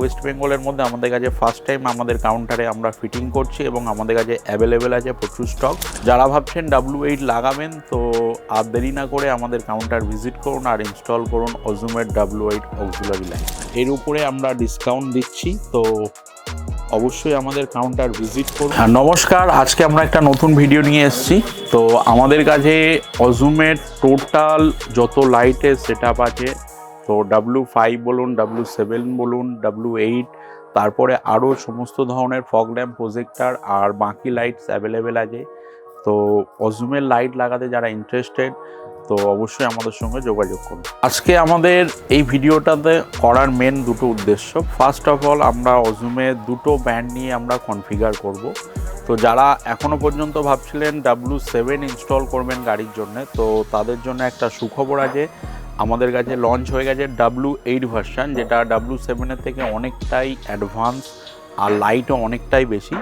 West বেঙ্গলের মধ্যে আমাদের কাছে ফার্স্ট টাইম আমাদের কাউন্টারে আমরা ফিটিং করছি এবং আমাদের কাছে অ্যাভেলেবেল আছে প্রচুর স্টক। যারা ভাবছেন W8 লাগাবেন তো আর দেরি না করে আমাদের কাউন্টার ভিজিট করুন আর ইনস্টল করুন অজুমের W8 অক্সিলারি লাইন। এর উপরে আমরা ডিসকাউন্ট দিচ্ছি, তো অবশ্যই আমাদের কাউন্টার ভিজিট করুন। নমস্কার, আজকে আমরা একটা নতুন ভিডিও নিয়ে এসেছি। তো আমাদের কাছে অজুমের টোটাল যত লাইটের সেটআপ আছে, তো W5 বলুন, W7 বলুন, W8, তারপরে আরও সমস্ত ধরনের ফগ ল্যাম্প, প্রজেক্টর আর বাকি লাইটস অ্যাভেলেবেল আছে। তো অজুমের লাইট লাগাতে যারা ইন্টারেস্টেড তো অবশ্যই আমাদের সঙ্গে যোগাযোগ করুন। আজকে আমাদের এই ভিডিওটাতে করার মেন দুটো উদ্দেশ্য। ফার্স্ট অফ অল, আমরা অজুমের দুটো ব্যান্ড নিয়ে আমরা কনফিগার করব। তো যারা এখনও পর্যন্ত ভাবছিলেন W7 ইনস্টল করবেন গাড়ির জন্য, তো তাদের জন্য একটা সুখবর আছে। আমাদের কাছে লঞ্চ হয়ে গেছে W8 ভার্সান, যেটা W7-এর থেকে অনেকটাই অ্যাডভান্স আর লাইটও অনেকটাই বেশি।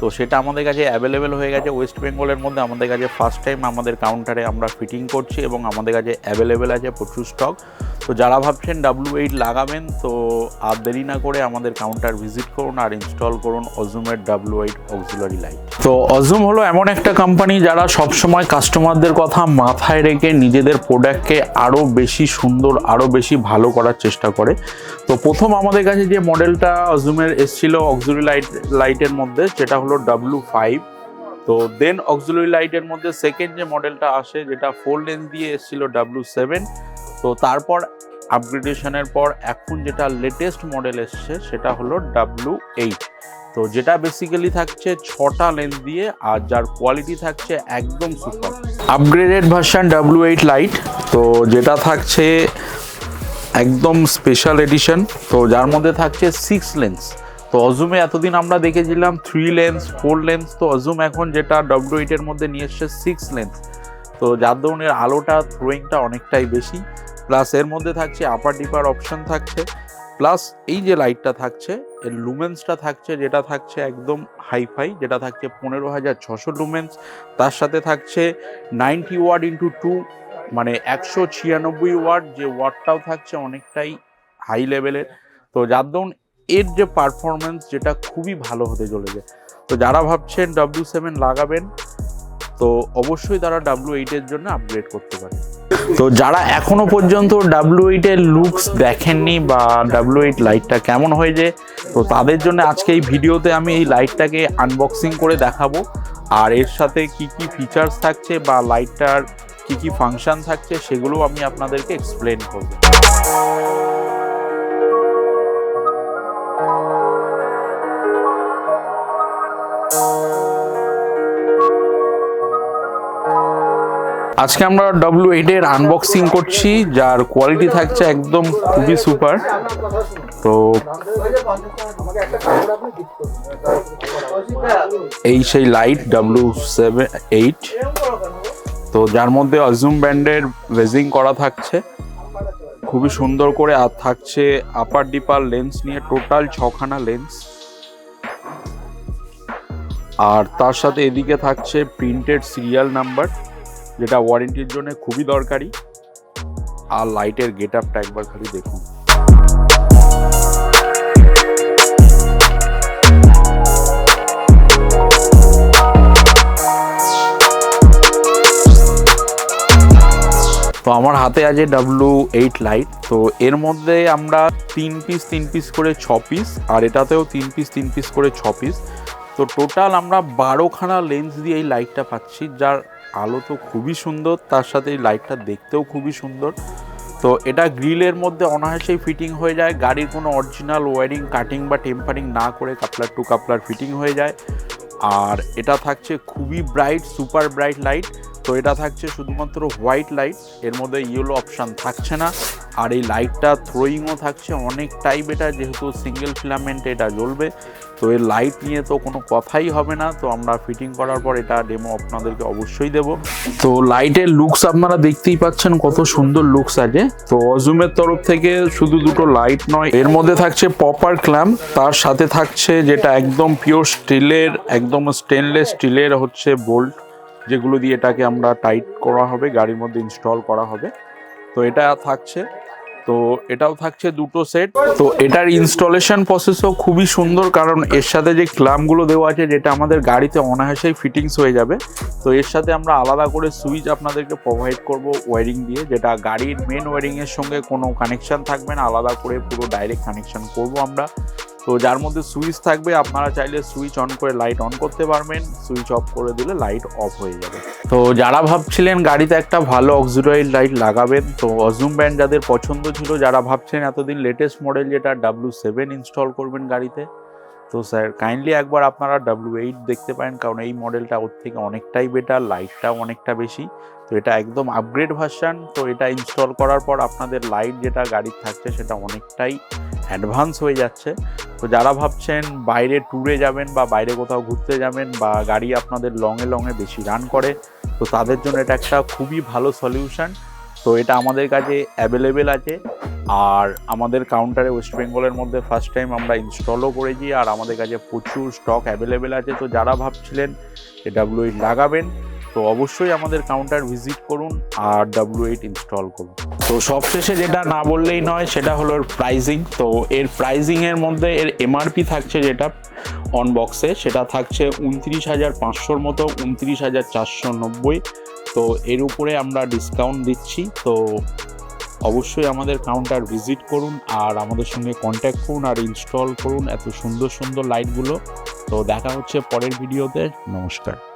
তো সেটা আমাদের কাছে অ্যাভেলেবেল হয়ে গেছে ওয়েস্ট বেঙ্গলের মধ্যে। আমাদের কাছে ফার্স্ট টাইম আমাদের কাউন্টারে আমরা ফিটিং করছি এবং আমাদের কাছে অ্যাভেলেবেল আছে প্রচুর স্টক। তো যারা ভাবছেন W8 লাগাবেন তো আর দেরি না করে আমাদের কাউন্টার ভিজিট করুন আর ইনস্টল করুন অজুমের W8 অক্সিলারি লাইট। তো অজুম হলো এমন একটা কোম্পানি যারা সবসময় কাস্টমারদের কথা মাথায় রেখে নিজেদের প্রোডাক্টকে আরও বেশি সুন্দর, আরও বেশি ভালো করার চেষ্টা করে। তো প্রথম আমাদের কাছে যে মডেলটা অজুমের এসেছিল অক্সিলারি লাইটের মধ্যে, সেটা হলো W5। তো দেন অক্সিলারি লাইটের মধ্যে সেকেন্ড যে মডেলটা আসে, যেটা 4 লেন্স দিয়ে এসেছিল W7। তো তারপর আপগ্রেডেশনের পর এখন যেটা লেটেস্ট মডেল এসছে সেটা হলো W8। তো যেটা বেসিক্যালি থাকছে 6টা লেন্স দিয়ে আর যার কোয়ালিটি থাকছে একদম super upgraded version W8 light. তো যেটা থাকছে একদম স্পেশাল এডিশন, তো যার মধ্যে থাকছে 6 লেন্স। তো অজুমে এতদিন আমরা দেখেছিলাম 3 লেন্স, 4 লেন্স। তো অজুম এখন যেটা W8 এর মধ্যে নিয়ে এসছে 6 লেন্স। তো যার ধরনের আলোটা, থ্রোয়িংটা অনেকটাই বেশি, প্লাস এর মধ্যে থাকছে আপার ডিপার অপশন থাকছে, প্লাস এই যে লাইটটা থাকছে এর লুমেন্সটা থাকছে, যেটা থাকছে একদম হাইফাই, যেটা থাকছে 15,600 লুমেন্স। তার সাথে থাকছে 90 ওয়াট ইন্টু 2, মানে 196 ওয়াট, যে ওয়াটটাও থাকছে অনেকটাই হাই লেভেলের। তো যার দরুন এর যে পারফরমেন্স, যেটা খুবই ভালো হতে চলেছে। তো যারা ভাবছেন W7 লাগাবেন তো অবশ্যই তারা W8 এর জন্য আপগ্রেড করতে পারে। তো যারা এখনো পর্যন্ত W8 এর লুকস দেখেননি বা W8 লাইটটা কেমন হয়েছে, তো তাদের জন্য আজকে এই ভিডিওতে আমি এই লাইটটাকে আনবক্সিং করে দেখাবো আর এর সাথে কি কি ফিচার্স থাকছে বা লাইটটার কি কি ফাংশন থাকছে সেগুলো আমি আপনাদেরকে এক্সপ্লেন করব। আজকে আমরা W8 এর আনবক্সিং করছি, যার কোয়ালিটি থাকছে একদম খুবই সুপার। তো এই সেই লাইট W8, তো যার মধ্যে অজুম ব্র্যান্ডের ভেজিং করা থাকছে খুবই সুন্দর করে, আর থাকছে আপার ডিপার লেন্স নিয়ে টোটাল 6খানা লেন্স। আর তার সাথে এদিকে থাকছে প্রিন্টেড সিরিয়াল নাম্বার, যেটা ওয়ারেন্টির জন্য খুবই দরকারি। আর লাইটের গেট আপটা একবার খালি দেখুন। তো আমার হাতে আছে W8 লাইট। তো এর মধ্যে আমরা 3 পিস করে 6 পিস, আর এটাতেও 3 পিস করে 6 পিস। তো টোটাল আমরা 12খানা লেন্স দিয়ে এই লাইটটা পাচ্ছি, যার আলো তো খুবই সুন্দর, তার সাথে এই লাইটটা দেখতেও খুবই সুন্দর। তো এটা গ্রিলের মধ্যে অনায়াসেই ফিটিং হয়ে যায়, গাড়ির কোনো অরিজিনাল ওয়ারিং, কাটিং বা টেম্পারিং না করে কাপলার টু কাপলার ফিটিং হয়ে যায়। আর এটা থাকছে খুবই ব্রাইট, সুপার ব্রাইট লাইট। তো এটা থাকছে শুধুমাত্র হোয়াইট লাইট, এর মধ্যে ইয়েলো অপশান থাকছে না। আর এই লাইটটা থ্রোয়িংও থাকছে অনেকটাই বেটার, যেহেতু সিঙ্গেল ফিলামেন্ট এটা জ্বলবে। তো এর লাইট নিয়ে তো কোনো কথাই হবে না। তো আমরা ফিটিং করার পর এটা ডেমো আপনাদেরকে অবশ্যই দেব। তো লাইটের লুকস আপনারা দেখতেই পাচ্ছেন কত সুন্দর লুকস আছে। তো অজুমের তরফ থেকে শুধু দুটো লাইট নয়, এর মধ্যে থাকছে পপার ক্ল্যাম্প, তার সাথে থাকছে যেটা একদম পিওর স্টিলের, একদম স্টেনলেস স্টিলের হচ্ছে বোল্ট, যেগুলো দিয়ে এটাকে আমরা টাইট করা হবে, গাড়ির মধ্যে ইনস্টল করা হবে। তো এটা থাকছে। তো এটাও থাকছে দুটো সেট। তো এটার ইনস্টলেশন প্রসেসও খুবই সুন্দর, কারণ এর সাথে যে ক্লামগুলো দেওয়া আছে যেটা আমাদের গাড়িতে অনায়াসেই ফিটিংস হয়ে যাবে। তো এর সাথে আমরা আলাদা করে সুইচ আপনাদেরকে প্রোভাইড করব ওয়্যারিং দিয়ে, যেটা গাড়ির মেন ওয়্যারিংয়ের সঙ্গে কোনো কানেকশান থাকবে না, আলাদা করে পুরো ডাইরেক্ট কানেকশান করব আমরা। তো যার মধ্যে সুইচ থাকবে, আপনারা চাইলে সুইচ অন করে লাইট অন করতে পারবেন, সুইচ অফ করে দিলে লাইট অফ হয়ে যাবে। তো যারা ভাবছিলেন গাড়িতে একটা ভালো অক্সিডাইজ লাইট লাগাবেন, তো অজুম ব্র্যান্ড যাদের পছন্দ ছিল, যারা ভাবছেন এতদিন লেটেস্ট মডেল যেটা W7 ইনস্টল করবেন গাড়িতে, তো স্যার কাইন্ডলি একবার আপনারা W8 দেখতে পারেন, কারণ এই মডেলটা ওর থেকে অনেকটাই বেটার, লাইটটাও অনেকটা বেশি। তো এটা একদম আপগ্রেড ভার্সান। তো এটা ইনস্টল করার পর আপনাদের লাইট যেটা গাড়ির থাকছে সেটা অনেকটাই অ্যাডভান্স হয়ে যাচ্ছে। তো যারা ভাবছেন বাইরে ট্যুরে যাবেন বা বাইরে কোথাও ঘুরতে যাবেন, বা গাড়ি আপনাদের লংয়ে বেশি রান করে, তো তাদের জন্য এটা একটা খুবই ভালো সলিউশন। তো এটা আমাদের কাছে অ্যাভেলেবেল আছে, আর আমাদের কাউন্টারে ওয়েস্ট বেঙ্গলের মধ্যে ফার্স্ট টাইম আমরা ইনস্টলও করেছি, আর আমাদের কাছে প্রচুর স্টক অ্যাভেলেবেল আছে। তো যারা ভাবছিলেন যে W8 লাগাবেন, তো অবশ্যই আমাদের কাউন্টার ভিজিট করুন আর W8 ইনস্টল করুন। তো সবশেষে যেটা না বললেই নয়, সেটা হলো এর প্রাইজিং। তো এর প্রাইজিংয়ের মধ্যে এর MRP থাকছে যেটা অন বক্সে, সেটা থাকছে 29,500 মতো, 29,490। তো এর উপরে আমরা ডিসকাউন্ট দিচ্ছি। তো অবশ্যই আমাদের কাউন্টার ভিজিট করুন আর আমাদের সঙ্গে কন্ট্যাক্ট করুন আর ইনস্টল করুন এত সুন্দর সুন্দর লাইটগুলো। তো দেখা হচ্ছে পরের ভিডিওতে। নমস্কার।